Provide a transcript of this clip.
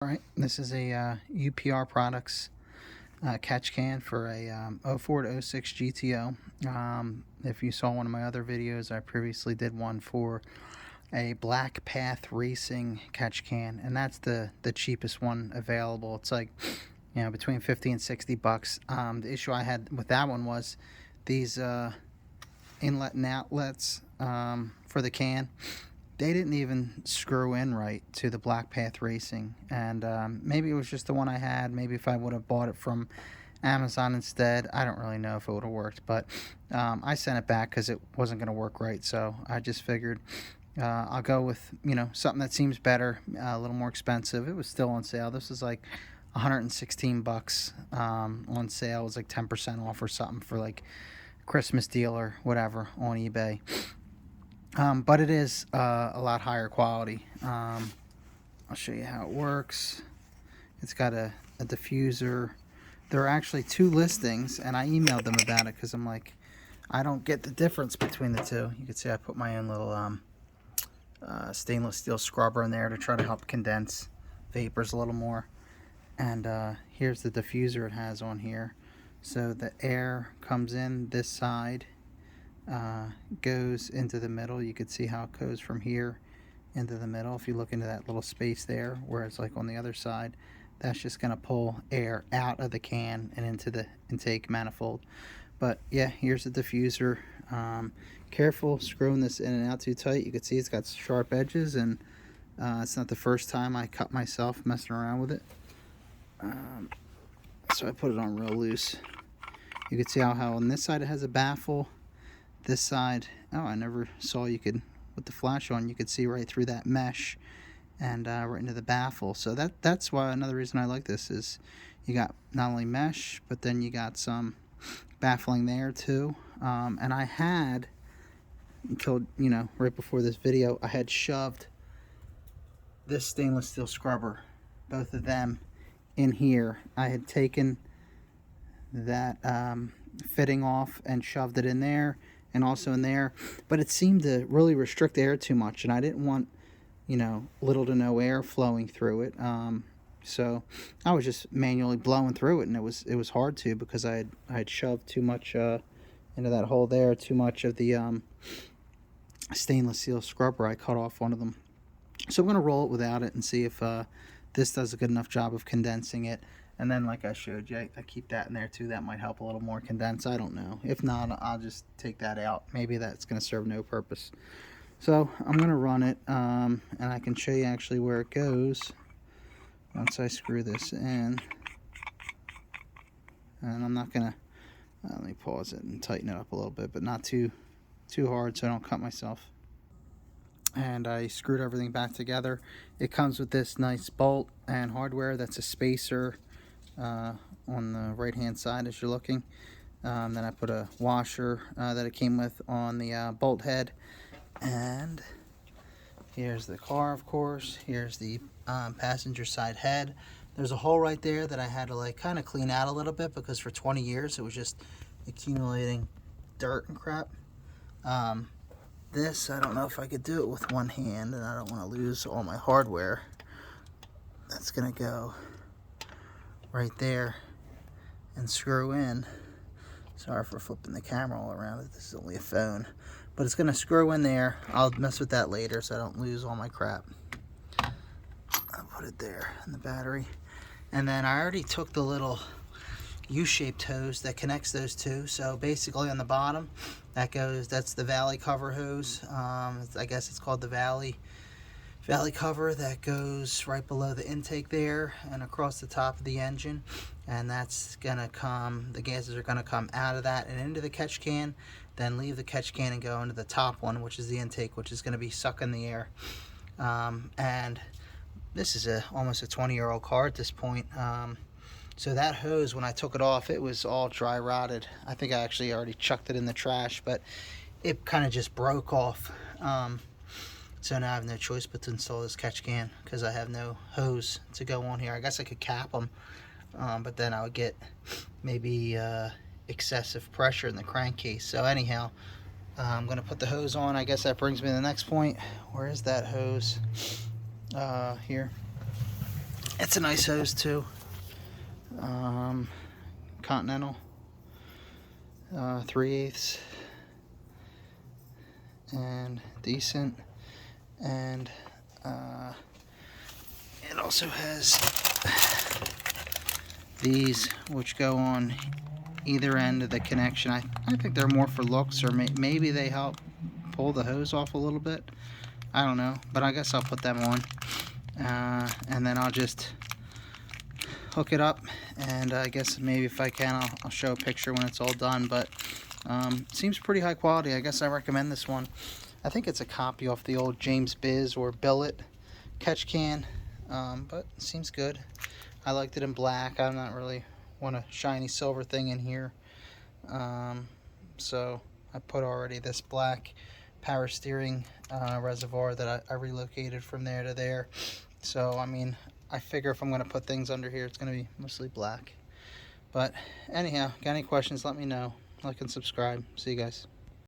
Alright, this is a UPR Products catch can for a 04 to 06 GTO. If you saw one of my other videos, I previously did one for a Black Path Racing catch can, and that's the cheapest one available. It's like, you know, between 50 and 60 bucks. The issue I had with that one was these inlet and outlets for the can. They didn't even screw in right to the Black Path Racing, and maybe it was just the one I had. Maybe if I would have bought it from Amazon instead, I don't really know if it would have worked, but I sent it back because it wasn't going to work right. So I just figured I'll go with, you know, something that seems better, a little more expensive. It was still on sale. This was like 116 bucks on sale. It was like 10% off or something for like Christmas deal or whatever on eBay. But it is a lot higher quality. I'll show you how it works. It's got a diffuser. There are actually two listings, and I emailed them about it because I'm like, I don't get the difference between the two. You can see I put my own little stainless steel scrubber in there to try to help condense vapors a little more. And here's the diffuser it has on here. So the air comes in this side, goes into the middle. You can see how it goes from here into the middle. If you look into that little space there, where it's like on the other side, that's just going to pull air out of the can and into the intake manifold. But yeah, here's the diffuser. Careful screwing this in and out too tight. You can see it's got sharp edges, and it's not the first time I cut myself messing around with it. So I put it on real loose. You can see how on this side it has a baffle. This side, oh, I never saw you could, with the flash on, you could see right through that mesh and right into the baffle. So that's why another reason I like this is you got not only mesh, but then you got some baffling there too. And I had, until, you know, right before this video, I had shoved this stainless steel scrubber, both of them, in here. I had taken that fitting off and shoved it in there, and also in there, but it seemed to really restrict air too much, and I didn't want, you know, little to no air flowing through it. So I was just manually blowing through it, and it was hard to, because I had shoved too much into that hole there, too much of the stainless steel scrubber. I cut off one of them, so I'm gonna roll it without it and see if this does a good enough job of condensing it. And then, like I showed you, I keep that in there too. That might help a little more condense. I don't know. If not, I'll just take that out. Maybe that's going to serve no purpose. So I'm going to run it, and I can show you actually where it goes once I screw this in. And I'm not going to, let me pause it and tighten it up a little bit, but not too hard so I don't cut myself. And I screwed everything back together. It comes with this nice bolt and hardware. That's a spacer on the right hand side as you're looking. Then I put a washer that it came with on the bolt head. And here's the car, of course. Here's the passenger side head. There's a hole right there that I had to like kind of clean out a little bit, because for 20 years it was just accumulating dirt and crap. This, I don't know if I could do it with one hand, and I don't want to lose all my hardware. That's gonna go right there and screw in. Sorry for flipping the camera all around it. This is only a phone, but it's gonna screw in there. I'll mess with that later so I don't lose all my crap. I'll put it there in the battery. And then I already took the little U-shaped hose that connects those two. So basically on the bottom, that's the valley cover hose. I guess it's called the valley cover, that goes right below the intake there and across the top of the engine. And that's gonna come, the gases are gonna come out of that and into the catch can, then leave the catch can and go into the top one, which is the intake, which is gonna be sucking the air. And this is almost a 20-year-old car at this point. So that hose, when I took it off, it was all dry rotted. I think I actually already chucked it in the trash, but it kind of just broke off. So now I have no choice but to install this catch can, because I have no hose to go on here. I guess I could cap them, but then I would get maybe excessive pressure in the crankcase. So anyhow, I'm going to put the hose on. I guess that brings me to the next point. Where is that hose? Here. It's a nice hose too. Continental 3/8 and decent, and it also has these which go on either end of the connection. I think they're more for looks, or maybe they help pull the hose off a little bit. I don't know, but I guess I'll put them on, and then I'll just hook it up, and I guess maybe if I can I'll show a picture when it's all done. But seems pretty high quality. I guess I recommend this one. I think it's a copy off the old James Biz or Billet catch can, but it seems good. I liked it in black. I'm not really want a shiny silver thing in here, so I put already this black power steering reservoir that I relocated from there to there. So I mean, I figure if I'm going to put things under here, it's going to be mostly black. But anyhow, got any questions, let me know. Like and subscribe. See you guys.